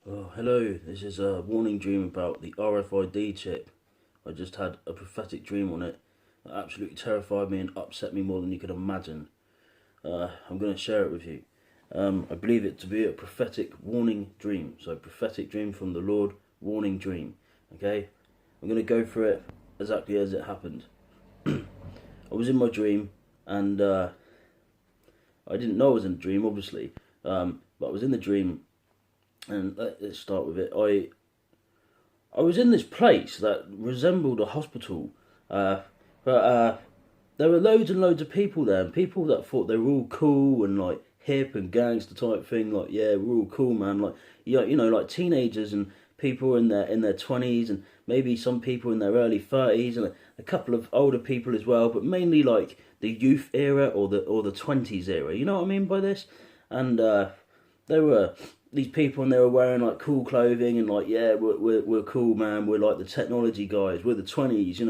Oh, hello. This is a warning dream about the RFID chip. I just had a prophetic dream on it that absolutely terrified me and upset me more than you could imagine. I'm going to share it with you. I believe it to be a prophetic warning dream. So, prophetic dream from the Lord, warning dream. Okay? I'm going to go through it exactly as it happened. I was in my dream and I didn't know I was in a dream, obviously. But I was in the dream, and let's start with it. I was in this place that resembled a hospital, but there were loads and loads of people there, and people that thought they were all cool and like hip and gangster type thing. Like, yeah, we're all cool, man. Like, like teenagers and people in their 20s, and maybe some people in their early 30s, and a couple of older people as well. But mainly like the youth era or the 20s era. You know what I mean by this? And there were these people, and they were wearing like cool clothing, and like, yeah, we're cool, man. We're like the technology guys. We're the 20s,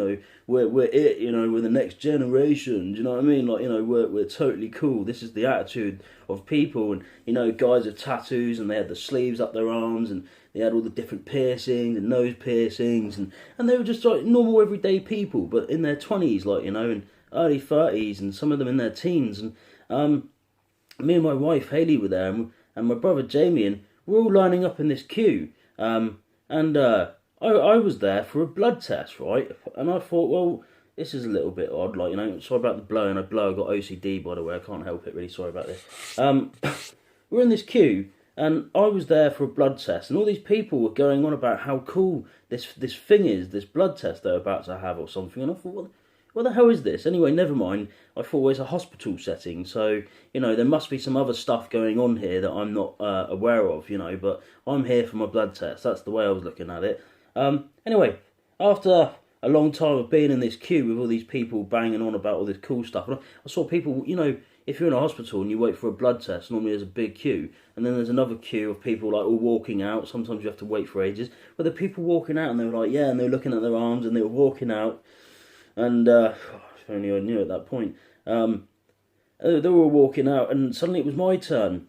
we're it, we're the next generation. Do you know what I mean? Like, we're totally cool. This is the attitude of people. And guys with tattoos, and they had the sleeves up their arms, and they had all the different piercings and nose piercings, and they were just like normal everyday people, but in their 20s, like, and early 30s, and some of them in their teens. And me and my wife Haley were there, and my brother Jamie, and we're all lining up in this queue. I was there for a blood test, right? And I thought, well, this is a little bit odd, like, sorry about the blowing. I got OCD, by the way, I can't help it, really sorry about this. We're in this queue, and I was there for a blood test, and all these people were going on about how cool this thing is, this blood test they're about to have or something, and I thought, what the hell is this? Anyway, never mind. I thought it was a hospital setting, so, there must be some other stuff going on here that I'm not aware of, but I'm here for my blood test. That's the way I was looking at it. Anyway, after a long time of being in this queue with all these people banging on about all this cool stuff, and I saw people, if you're in a hospital and you wait for a blood test, normally there's a big queue, and then there's another queue of people like all walking out. Sometimes you have to wait for ages, but the people walking out, and they were like, yeah, and they were looking at their arms, and they were walking out. And if only I knew at that point. They were walking out, and suddenly it was my turn.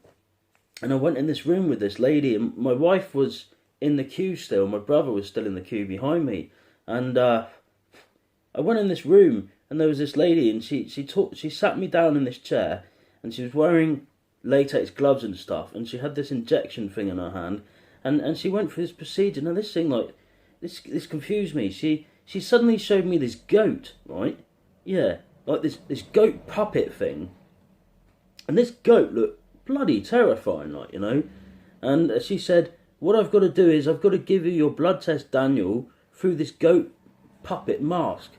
And I went in this room with this lady, and my wife was in the queue still. My brother was still in the queue behind me. And I went in this room, and there was this lady, and she sat me down in this chair, and she was wearing latex gloves and stuff, and she had this injection thing in her hand, and she went through this procedure. Now this thing, like, this confused me. She suddenly showed me this goat, right? Yeah, like this goat puppet thing. And this goat looked bloody terrifying, like, And she said, what I've got to do is I've got to give you your blood test, Daniel, through this goat puppet mask.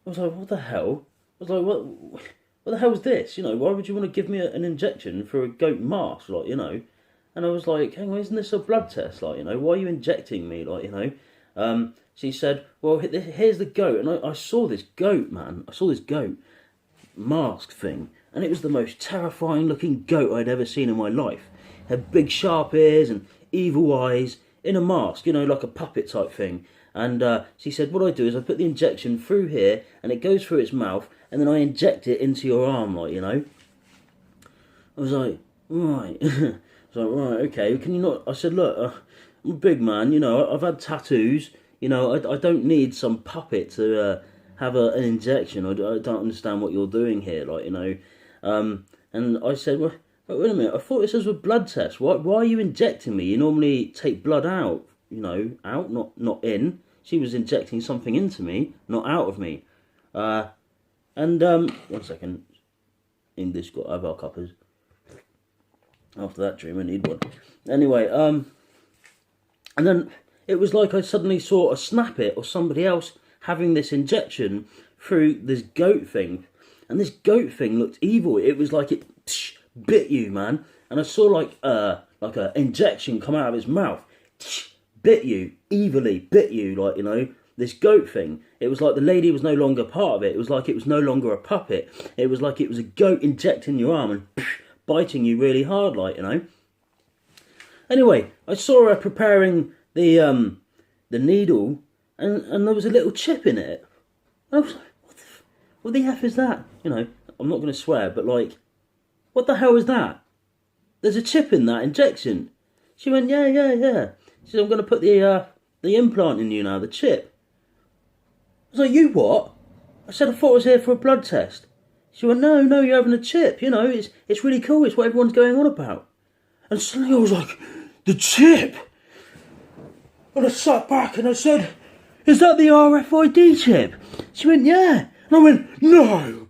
I was like, what the hell? I was like, what the hell is this? Why would you want to give me an injection for a goat mask, like, And I was like, hang on, isn't this a blood test, like, Why are you injecting me, like, She said, well, here's the goat. And I saw this goat, man. I saw this goat mask thing. And it was the most terrifying looking goat I'd ever seen in my life. It had big sharp ears and evil eyes in a mask, like a puppet type thing. And she said, what I do is I put the injection through here, and it goes through its mouth, and then I inject it into your arm, like, I was like, right. I was like, right, okay. Can you not? I said, look, I'm a big man, I've had tattoos. I don't need some puppet to have an injection. I don't understand what you're doing here, like, And I said, well, wait a minute, I thought this was a blood test. Why are you injecting me? You normally take blood out, out, not in. She was injecting something into me, not out of me. One second. English got to have our cuppers. After that dream, I need one. Anyway, and then it was like I suddenly saw a Snappet or somebody else having this injection through this goat thing. And this goat thing looked evil. It was like it bit you, man. And I saw like a injection come out of its mouth. Bit you, evilly bit you, like, this goat thing. It was like the lady was no longer part of it. It was like it was no longer a puppet. It was like it was a goat injecting your arm and biting you really hard, like, Anyway, I saw her preparing the needle, and there was a little chip in it. And I was like, what the F is that? I'm not going to swear, but like, what the hell is that? There's a chip in that injection. She went, yeah, yeah, yeah. She said, I'm going to put the implant in you now, the chip. I was like, you what? I said, I thought I was here for a blood test. She went, no, you're having a chip. You know, it's really cool. It's what everyone's going on about. And suddenly I was like, the chip? And I sat back and I said, is that the RFID chip? She went, yeah. And I went, no.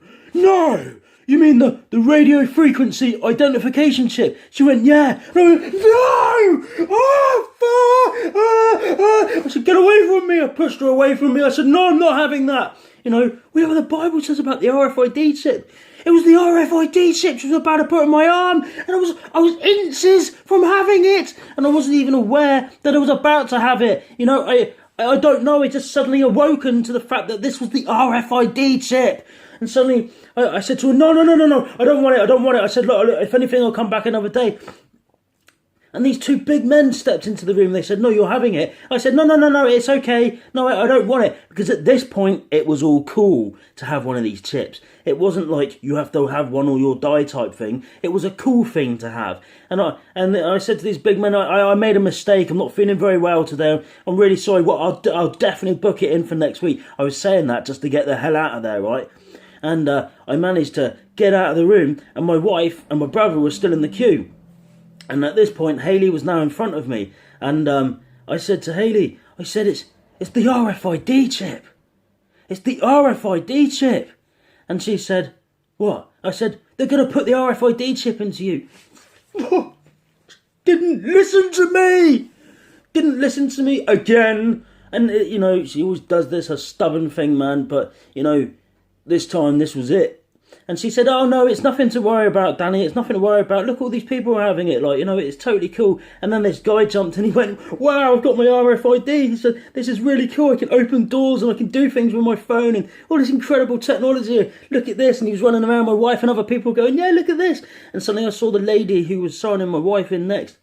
You mean the radio frequency identification chip? She went, yeah. And I went, no! I said, get away from me. I pushed her away from me. I said, no, I'm not having that. You know, whatever the Bible says about the RFID chip. It was the RFID chip she was about to put on my arm, and I was inches from having it, and I wasn't even aware that I was about to have it. You know, I don't know, I just suddenly awoken to the fact that this was the RFID chip. And suddenly I said to her, no, I don't want it. I said, look, if anything, I'll come back another day. And these two big men stepped into the room. They said, no, you're having it. I said, no, it's okay. No, I don't want it. Because at this point, it was all cool to have one of these chips. It wasn't like you have to have one or you'll die type thing. It was a cool thing to have. And I said to these big men, I made a mistake. I'm not feeling very well today. I'm really sorry. I'll definitely book it in for next week. I was saying that just to get the hell out of there, right? And I managed to get out of the room. And my wife and my brother were still in the queue. And at this point, Hayley was now in front of me. And I said to Hayley, I said, it's the RFID chip. It's the RFID chip. And she said, what? I said, they're going to put the RFID chip into you. Didn't listen to me again. And, you know, she always does this, a stubborn thing, man. But, you know, this time, this was it. And she said, oh, no, it's nothing to worry about, Danny. It's nothing to worry about. Look, all these people are having it. Like, you know, it's totally cool. And then this guy jumped and he went, wow, I've got my RFID. He said, this is really cool. I can open doors and I can do things with my phone and all this incredible technology. Look at this. And he was running around my wife and other people going, yeah, look at this. And suddenly I saw the lady who was signing my wife in next.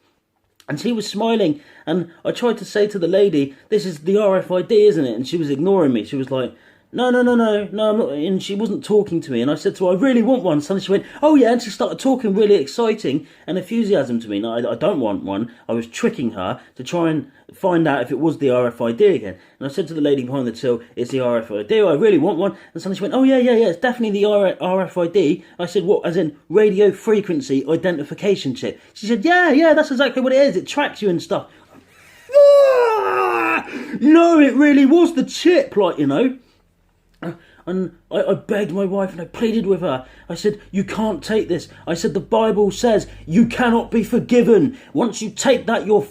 And she was smiling. And I tried to say to the lady, this is the RFID, isn't it? And she was ignoring me. She was like, no, I'm not. And she wasn't talking to me. And I said to her, I really want one. Suddenly she went, oh yeah, and she started talking really exciting and enthusiasm to me. No, I don't want one. I was tricking her to try and find out if it was the RFID again. And I said to the lady behind the till, it's the RFID. I really want one. And suddenly she went, oh yeah, it's definitely the RFID. I said, what, as in radio frequency identification chip? She said, yeah, that's exactly what it is. It tracks you and stuff. No, it really was the chip, like, you know. And I begged my wife and I pleaded with her. I said, you can't take this. I said, the Bible says you cannot be forgiven. Once you take that, your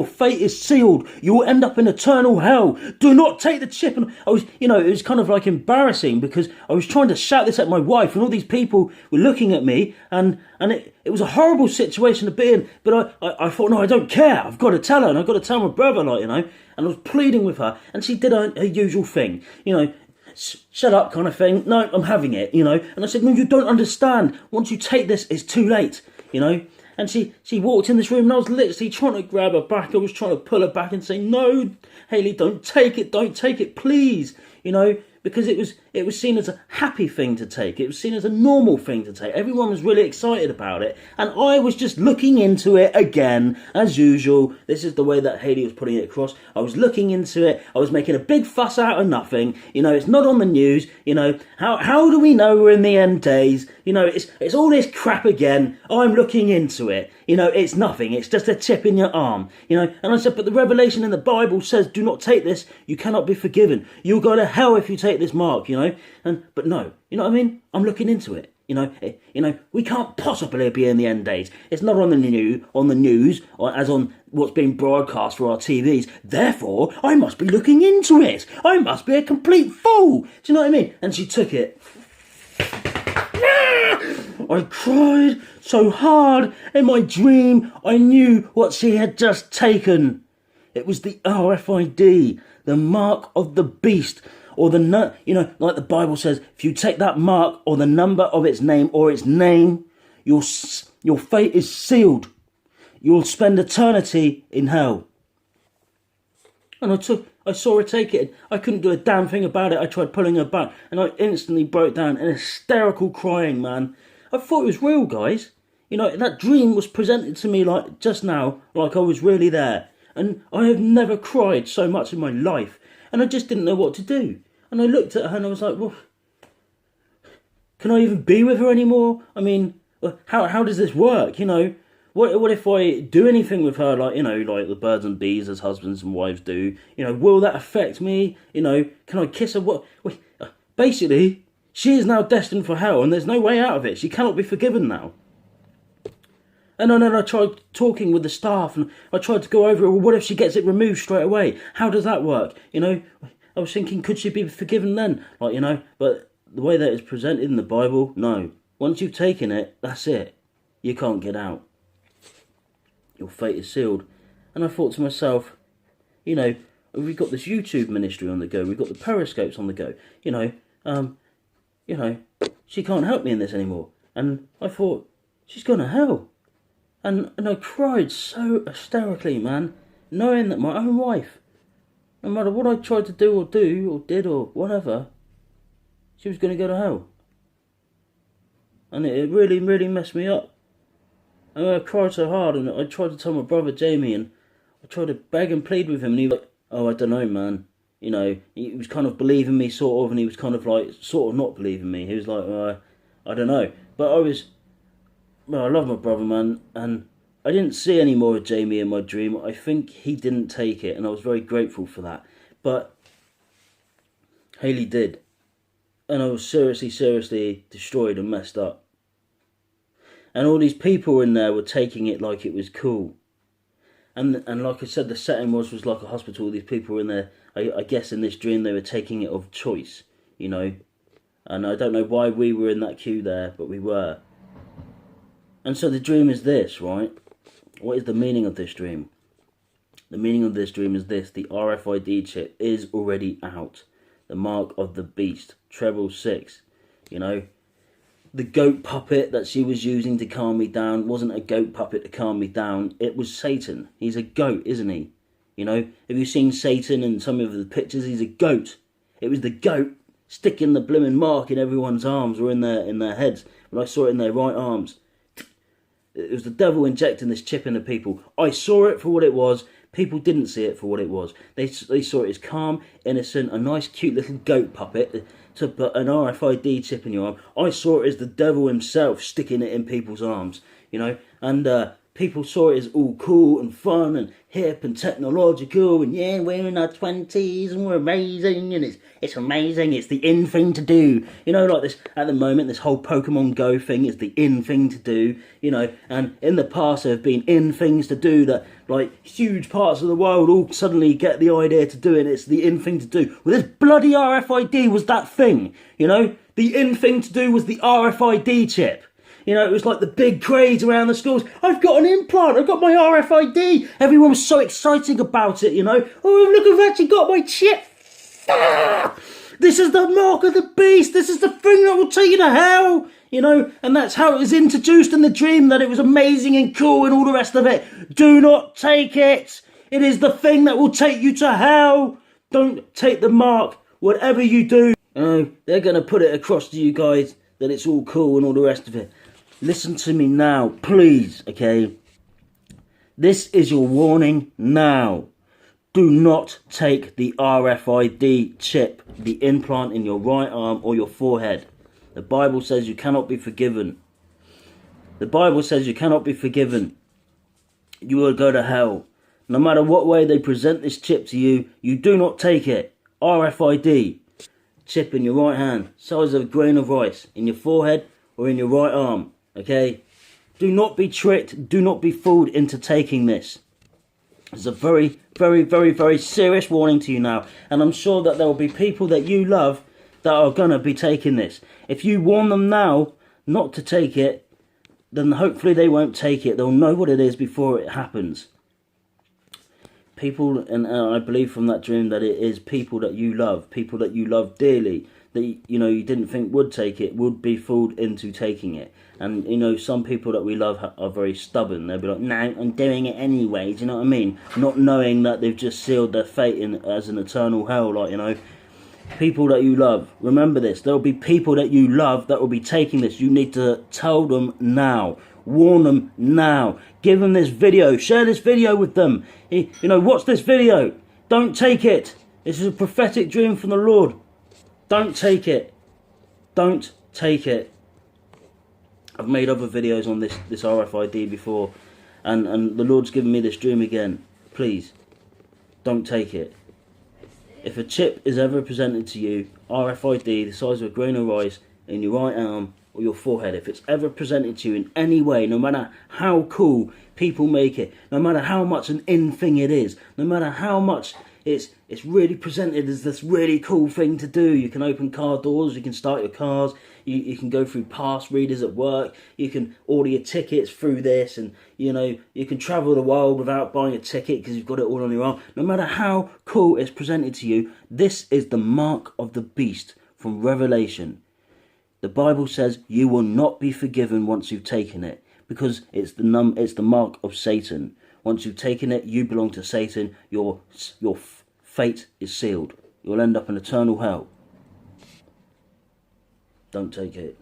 fate is sealed. You will end up in eternal hell. Do not take the chip. And I was, you know, it was kind of like embarrassing because I was trying to shout this at my wife and all these people were looking at me and it was a horrible situation to be in. But I thought, no, I don't care. I've got to tell her and I've got to tell my brother, like, you know. And I was pleading with her and she did her usual thing, you know. Shut up kind of thing. No, I'm having it, you know. And I said, no, you don't understand. Once you take this, it's too late, you know. And she walked in this room and I was literally trying to grab her back. I was trying to pull her back and say, no, Hayley, don't take it, please, you know. Because it was seen as a happy thing to take. It was seen as a normal thing to take. Everyone was really excited about it. And I was just looking into it again, as usual. This is the way that Hayley was putting it across. I was looking into it. I was making a big fuss out of nothing. You know, it's not on the news. You know, how do we know we're in the end days? You know, it's all this crap again. I'm looking into it. You know, it's nothing. It's just a chip in your arm. You know, and I said, but the revelation in the Bible says, do not take this. You cannot be forgiven. You'll go to hell if you take this mark, you know. But no, you know what I mean? I'm looking into it. You know, we can't possibly be in the end days. It's not on the news, or as on what's being broadcast for our TVs. Therefore, I must be looking into it. I must be a complete fool. Do you know what I mean? And she took it. I cried so hard in my dream. I knew what she had just taken. It was the RFID, the mark of the beast, or you know, like the Bible says, if you take that mark or the number of its name or its name, your fate is sealed. You'll spend eternity in hell. And I saw her take it. I couldn't do a damn thing about it. I tried pulling her back, and I instantly broke down in hysterical crying, man. I thought it was real, guys. You know, that dream was presented to me like just now, like I was really there. And I have never cried so much in my life. And I just didn't know what to do. And I looked at her and I was like, well, can I even be with her anymore? I mean, how does this work, you know? What if I do anything with her, like, you know, like the birds and bees as husbands and wives do? You know, will that affect me? You know, can I kiss her? Basically, she is now destined for hell and there's no way out of it. She cannot be forgiven now. And then I tried talking with the staff and I tried to go over it. Well, what if she gets it removed straight away? How does that work? You know, I was thinking, could she be forgiven then? Like, you know, but the way that it's presented in the Bible, no. Once you've taken it, that's it. You can't get out. Your fate is sealed. And I thought to myself, you know, we've got this YouTube ministry on the go. We've got the periscopes on the go. You know, she can't help me in this anymore. And I thought, she's gone to hell. And I cried so hysterically, man, knowing that my own wife, no matter what I tried to do or did or whatever, she was going to go to hell. And it really, really messed me up. And I cried so hard, and I tried to tell my brother Jamie, and I tried to beg and plead with him, and he was like, oh, I don't know, man. You know, he was kind of believing me, sort of, and he was kind of like, sort of not believing me. He was like, I don't know. But I love my brother, man, and I didn't see any more of Jamie in my dream. I think he didn't take it, and I was very grateful for that. But Haley did. And I was seriously destroyed and messed up. And all these people in there were taking it like it was cool. And like I said, the setting was like a hospital. These people were in there, I guess in this dream, they were taking it of choice, you know. And I don't know why we were in that queue there, but we were. And so the dream is this, right? What is the meaning of this dream? The meaning of this dream is this: the RFID chip is already out. The mark of the beast, treble 6, you know. The goat puppet that she was using to calm me down wasn't a goat puppet to calm me down. It was Satan. He's a goat, isn't he? You know, have you seen Satan in some of the pictures? He's a goat. It was the goat sticking the blooming mark in everyone's arms or in their heads. When I saw it in their right arms, it was the devil injecting this chip into people. I saw it for what it was. People didn't see it for what it was. They saw it as calm, innocent, a nice, cute little goat puppet to put an RFID chip in your arm. I saw it as the devil himself sticking it in people's arms, you know. And people saw it as all cool and fun and hip and technological, and yeah, we're in our 20s and we're amazing, and it's amazing, it's the in thing to do, you know, like this at the moment. This whole Pokemon Go thing is the in thing to do, you know. And in the past there have been in things to do that like huge parts of the world all suddenly get the idea to do it. It's the in thing to do. Well, this bloody RFID was that thing, you know. The in thing to do was the RFID chip. You know, it was like the big craze around the schools. I've got an implant. I've got my RFID. Everyone was so excited about it, you know. Oh, look, I've actually got my chip. Ah! This is the mark of the beast. This is the thing that will take you to hell, you know. And that's how it was introduced in the dream, that it was amazing and cool and all the rest of it. Do not take it. It is the thing that will take you to hell. Don't take the mark. Whatever you do, they're going to put it across to you guys that it's all cool and all the rest of it. Listen to me now, please, okay? This is your warning now. Do not take the RFID chip, the implant in your right arm or your forehead. The Bible says you cannot be forgiven. The Bible says you cannot be forgiven. You will go to hell. No matter what way they present this chip to you, you do not take it. RFID. Chip in your right hand, size of a grain of rice, in your forehead or in your right arm. Okay, do not be tricked, do not be fooled into taking this. It's a very, very, very, very serious warning to you now. And I'm sure that there will be people that you love that are going to be taking this. If you warn them now not to take it, then hopefully they won't take it. They'll know what it is before it happens. People, and I believe from that dream that it is people that you love dearly, that you know you didn't think would take it, would be fooled into taking it. And you know, some people that we love are very stubborn. They'll be like, no, I'm doing it anyway. Do you know what I mean? Not knowing that they've just sealed their fate as an eternal hell. Like, you know, people that you love, remember this. There will be people that you love that will be taking this. You need to tell them now. Warn them now. Give them this video. Share this video with them. Watch this video. Don't take it. This is a prophetic dream from the Lord. Don't take it. Don't take it. I've made other videos on this RFID before, and the Lord's given me this dream again. Please, don't take it. If a chip is ever presented to you, RFID, the size of a grain of rice, in your right arm or your forehead, if it's ever presented to you in any way, no matter how cool people make it, no matter how much an in thing it is, no matter how much it's really presented as this really cool thing to do. You can open car doors, you can start your cars, you can go through pass readers at work, you can order your tickets through this, and you can travel the world without buying a ticket because you've got it all on your arm. No matter how cool it's presented to you, this is the mark of the beast from Revelation. The Bible says you will not be forgiven once you've taken it, because it's the mark of Satan. Once you've taken it, you belong to Satan. Your fate is sealed. You'll end up in eternal hell. Don't take it.